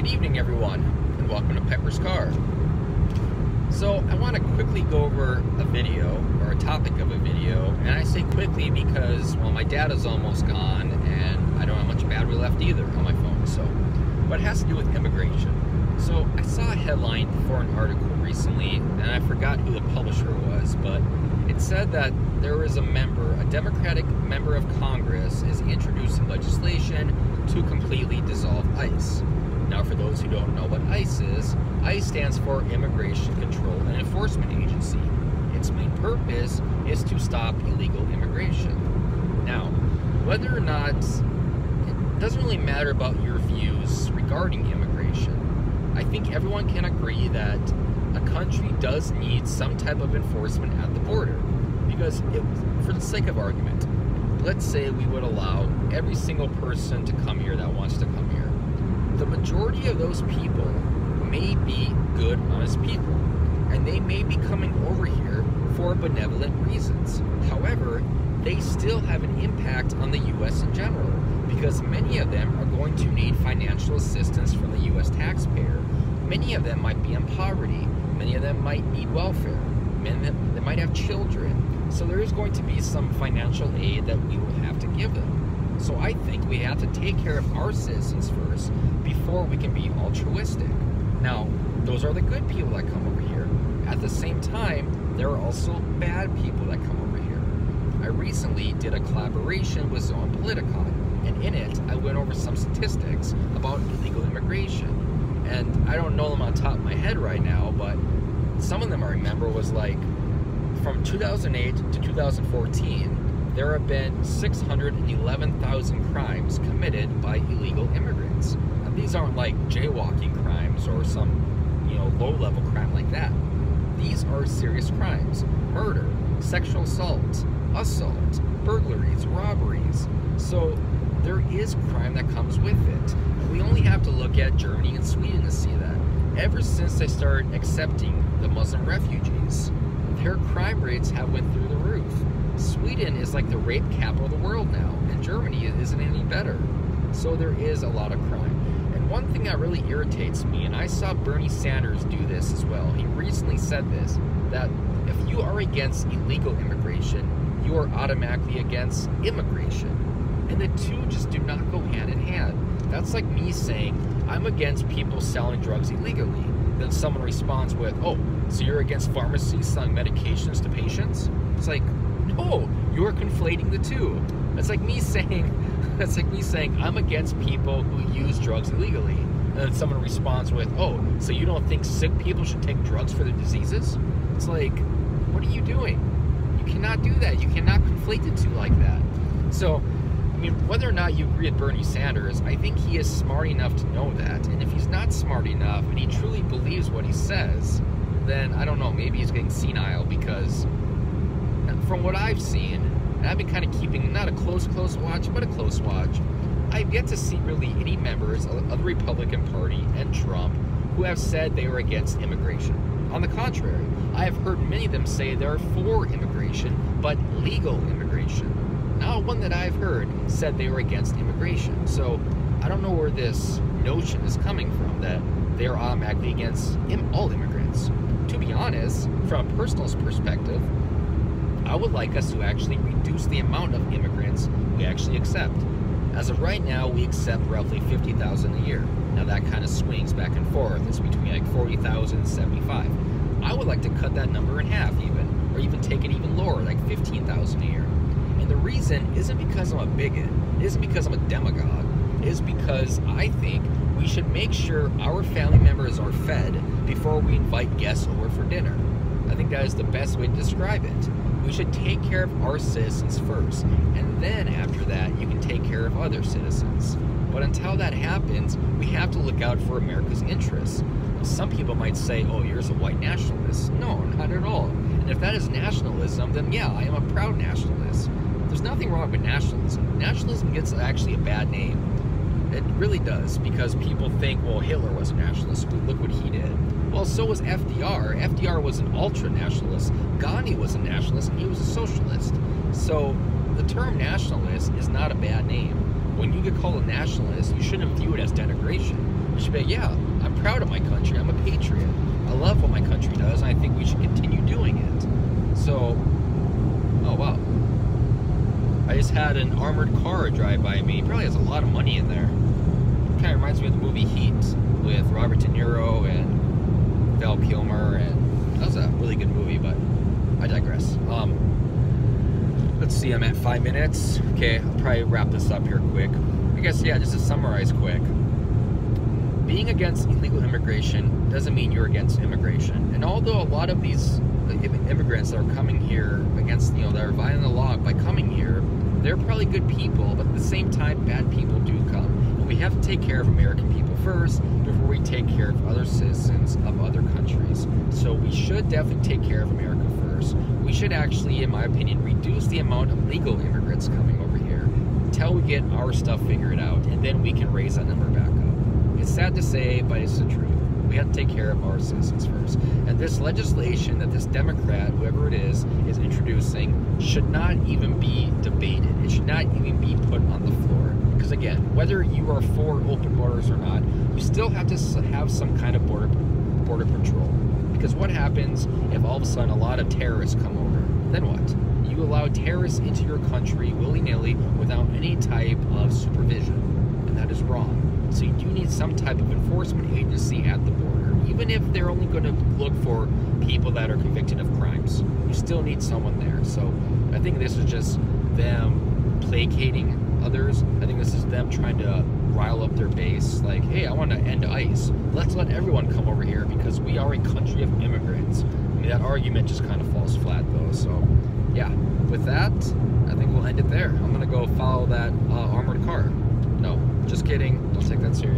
Good evening, everyone, and welcome to Pepper's Car. So I want to quickly go over a video, or a topic of a video, and I say quickly because, well, my data is almost gone, and I don't have much battery left either on my phone, but it has to do with immigration. So I saw a headline for an article recently, and I forgot who the publisher was, but it said that there is a Democratic member of Congress is introducing legislation to completely dissolve ICE. Now, for those who don't know what ICE is, ICE stands for Immigration Control and Enforcement Agency. Its main purpose is to stop illegal immigration. Now, whether or not, it doesn't really matter about your views regarding immigration. I think everyone can agree that a country does need some type of enforcement at the border. Because, for the sake of argument, let's say we would allow every single person to come here that wants to come here. The majority of those people may be good, honest people, and they may be coming over here for benevolent reasons. However, they still have an impact on the U.S. in general, because many of them are going to need financial assistance from the U.S. taxpayer. Many of them might be in poverty. Many of them might need welfare. Many of them, they might have children. So there is going to be some financial aid that we will have to give them. So I think we have to take care of our citizens first before we can be altruistic. Now, those are the good people that come over here. At the same time, there are also bad people that come over here. I recently did a collaboration with Zone Politicon, and in it, I went over some statistics about illegal immigration. And I don't know them on top of my head right now, but some of them I remember was like, from 2008 to 2014, there have been 611,000 crimes committed by illegal immigrants. And these aren't like jaywalking crimes or some, low-level crime like that. These are serious crimes: murder, sexual assault, burglaries, robberies. So there is crime that comes with it. And we only have to look at Germany and Sweden to see that. Ever since they started accepting the Muslim refugees, their crime rates have went through the roof. Sweden is like the rape capital of the world now, and Germany isn't any better. So there is a lot of crime. And one thing that really irritates me, and I saw Bernie Sanders do this as well, he recently said this, that if you are against illegal immigration, you are automatically against immigration. And the two just do not go hand in hand. That's like me saying, I'm against people selling drugs illegally. Then someone responds with, oh, so you're against pharmacies selling medications to patients? It's like, no, you're conflating the two. That's like me saying I'm against people who use drugs illegally. And then someone responds with, oh, so you don't think sick people should take drugs for their diseases? It's like, what are you doing? You cannot do that. You cannot conflate the two like that. So, whether or not you agree with Bernie Sanders, I think he is smart enough to know that. And if he's not smart enough and he truly believes what he says, then I don't know, maybe he's getting senile, because from what I've seen, and I've been kind of keeping not a close watch, but a close watch, I've yet to see really any members of the Republican Party and Trump who have said they were against immigration. On the contrary, I have heard many of them say they're for immigration, but legal immigration. Not one that I've heard said they were against immigration. So I don't know where this notion is coming from, that they are automatically against all immigrants. To be honest, from a personal perspective, I would like us to actually reduce the amount of immigrants we actually accept. As of right now, we accept roughly 50,000 a year. Now that kind of swings back and forth. It's between like 40,000 and 75. I would like to cut that number in half even, or even take it even lower, like 15,000 a year. And the reason isn't because I'm a bigot, it isn't because I'm a demagogue, it is because I think we should make sure our family members are fed before we invite guests over for dinner. I think that is the best way to describe it. We should take care of our citizens first, and then after that, you can take care of other citizens. But until that happens, we have to look out for America's interests. Some people might say, oh, you're a white nationalist. No, not at all. And if that is nationalism, then yeah, I am a proud nationalist. There's nothing wrong with nationalism. Nationalism gets actually a bad name. It really does, because people think, well, Hitler was a nationalist. Look what he did. Well, so was FDR. FDR was an ultra-nationalist. Gandhi was a nationalist, and he was a socialist. So the term nationalist is not a bad name. when you get called a nationalist, you shouldn't view it as denigration. You should be like, yeah, I'm proud of my country. I'm a patriot. I love what my country does, and I think we should continue doing it. So, oh wow. I just had an armored car drive by me. It probably has a lot of money in there. Kind of reminds me of the movie Heat with Robert De Niro and Val Kilmer, and that was a really good movie, but I digress. Let's see, I'm at 5 minutes. Okay, I'll probably wrap this up here quick. I guess, yeah, just to summarize quick. Being against illegal immigration doesn't mean you're against immigration. And although a lot of these immigrants that are coming here against, that are violating the law by coming here, they're probably good people, but at the same time, bad people do come. And we have to take care of American people first before we take care of other citizens of other countries. So we should definitely take care of America first. We should actually, in my opinion, reduce the amount of legal immigrants coming over here until we get our stuff figured out, and then we can raise that number back up. It's sad to say, but it's the truth. We have to take care of our citizens first. And this legislation that this Democrat, whoever it is introducing, should not even be debated. It should not even be put on the floor. Because again, whether you are for open borders or not, you still have to have some kind of border patrol. Because what happens if all of a sudden a lot of terrorists come over? Then what? You allow terrorists into your country willy-nilly without any type of supervision. And that is wrong. So you do need some type of enforcement agency at the border. Even if they're only going to look for people that are convicted of crimes, you still need someone there. So I think this is just them placating others. I think this is them trying to rile up their base. Like, hey, I want to end ICE. Let's let everyone come over here because we are a country of immigrants. I mean, that argument just kind of falls flat, though. So, yeah, with that, I think we'll end it there. I'm going to go follow that armored car. No, just kidding. Don't take that seriously.